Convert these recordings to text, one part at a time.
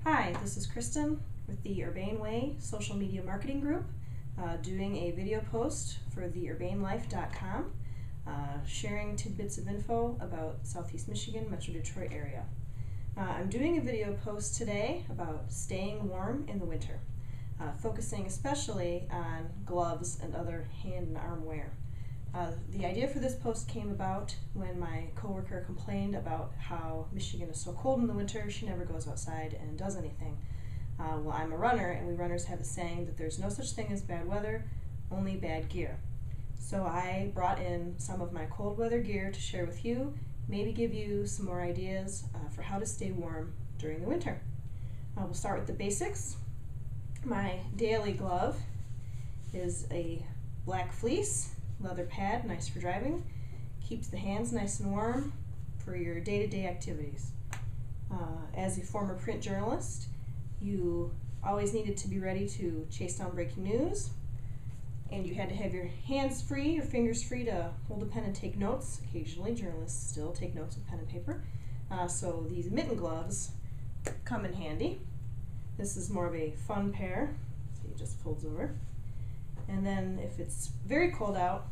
Hi, this is Kristen with the Urbane Way Social Media Marketing Group, doing a video post for theurbanelife.com, sharing tidbits of info about Southeast Michigan, Metro Detroit area. I'm doing a video post today about staying warm in the winter, focusing especially on gloves and other hand and arm wear. The idea for this post came about when my coworker complained about how Michigan is so cold in the winter, she never goes outside and does anything. Well, I'm a runner, and we runners have a saying that there's no such thing as bad weather, only bad gear. So I brought in some of my cold weather gear to share with you, maybe give you some more ideas for how to stay warm during the winter. We'll start with the basics. My daily glove is a black fleece leather pad, nice for driving, keeps the hands nice and warm for your day-to-day activities. As a former print journalist, you always needed to be ready to chase down breaking news, and you had to have your hands free, your fingers free to hold a pen and take notes. Occasionally, journalists still take notes with pen and paper. So these mitten gloves come in handy. This is more of a fun pair, so it just folds over. And then if it's very cold out,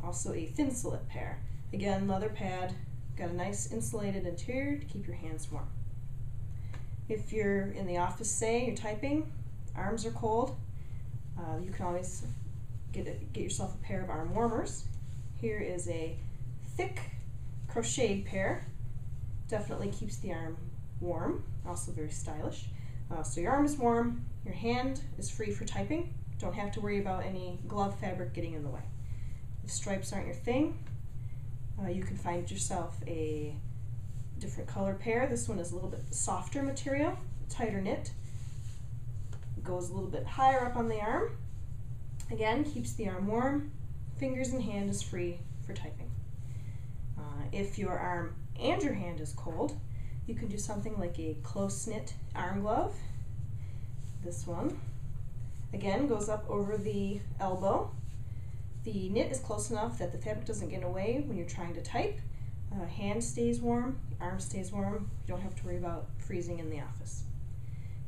also a thin slit pair. Again, leather pad, got a nice insulated interior to keep your hands warm. If you're in the office, say, you're typing, arms are cold, you can always get yourself a pair of arm warmers. Here is a thick crocheted pair. Definitely keeps the arm warm, also very stylish. So your arm is warm, your hand is free for typing. Don't have to worry about any glove fabric getting in the way. If stripes aren't your thing, you can find yourself a different color pair. This one is a little bit softer material, tighter knit. Goes a little bit higher up on the arm. Again, keeps the arm warm. Fingers and hand is free for typing. If your arm and your hand is cold, you can do something like a close-knit arm glove. This one again goes up over the elbow. The knit is close enough that the fabric doesn't get away when you're trying to type. Hand stays warm, arm stays warm. You don't have to worry about freezing in the office.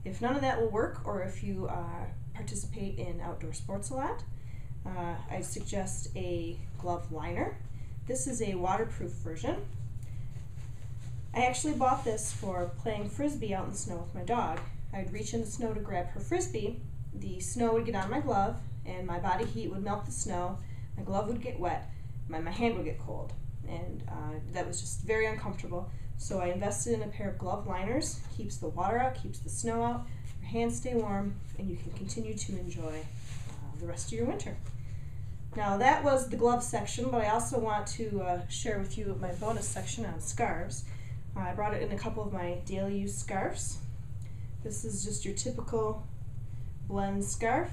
If none of that will work, or if you participate in outdoor sports a lot, I suggest a glove liner. This is a waterproof version. I actually bought this for playing frisbee out in the snow with my dog. I'd reach in the snow to grab her frisbee. The snow would get on my glove, and my body heat would melt the snow. My glove would get wet, my hand would get cold, and that was just very uncomfortable. So I invested in a pair of glove liners. Keeps the water out, keeps the snow out, your hands stay warm, and you can continue to enjoy the rest of your winter. Now that was the glove section, but I also want to share with you my bonus section on scarves. I brought it in a couple of my daily use scarves. This is just your typical blend scarf.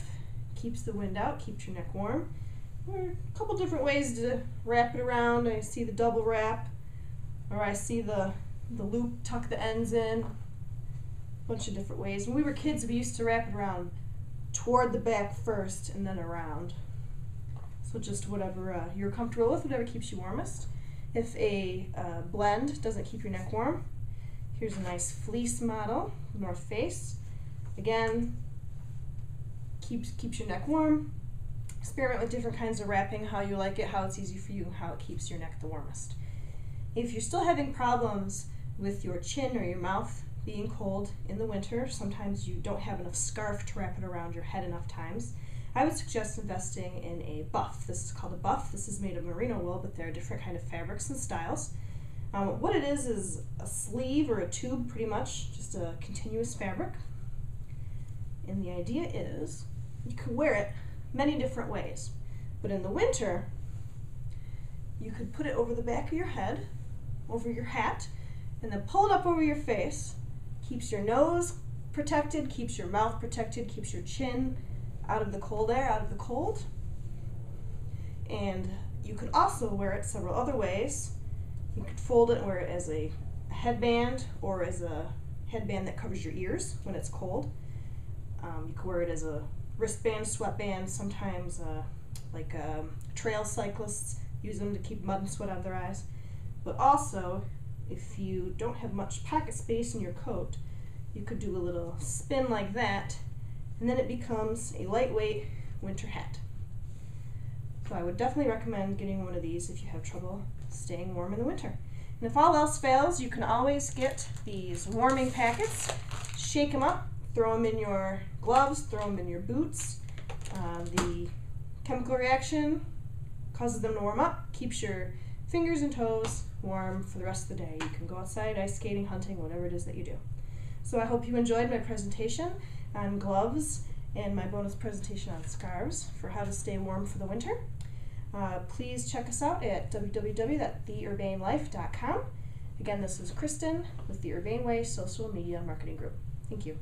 Keeps the wind out, keeps your neck warm. There are a couple different ways to wrap it around. I see the double wrap, or I see the loop, tuck the ends in. A bunch of different ways. When we were kids, we used to wrap it around toward the back first and then around. So just whatever you're comfortable with, whatever keeps you warmest. If a blend doesn't keep your neck warm, here's a nice fleece model, North Face. Again, keeps your neck warm. Experiment with different kinds of wrapping, how you like it, how it's easy for you, how it keeps your neck the warmest. If you're still having problems with your chin or your mouth being cold in the winter, sometimes you don't have enough scarf to wrap it around your head enough times, I would suggest investing in a buff. This is called a buff. This is made of merino wool, but there are different kind of fabrics and styles. What it is a sleeve or a tube, pretty much, just a continuous fabric. And the idea is you can wear it many different ways. But in the winter, you could put it over the back of your head, over your hat, and then pull it up over your face. Keeps your nose protected, keeps your mouth protected, keeps your chin out of the cold air, out of the cold. And you could also wear it several other ways. You could fold it and wear it as a headband, or as a headband that covers your ears when it's cold. You could wear it as a wristband, sweatband. Sometimes trail cyclists use them to keep mud and sweat out of their eyes. But also, if you don't have much pocket space in your coat, you could do a little spin like that, and then it becomes a lightweight winter hat. So I would definitely recommend getting one of these if you have trouble staying warm in the winter. And if all else fails, you can always get these warming packets, shake them up, throw them in your gloves, throw them in your boots. The chemical reaction causes them to warm up, keeps your fingers and toes warm for the rest of the day. You can go outside, ice skating, hunting, whatever it is that you do. So I hope you enjoyed my presentation on gloves and my bonus presentation on scarves for how to stay warm for the winter. Please check us out at www.theurbanelife.com. Again, this is Kristen with the Urbane Way Social Media Marketing Group. Thank you.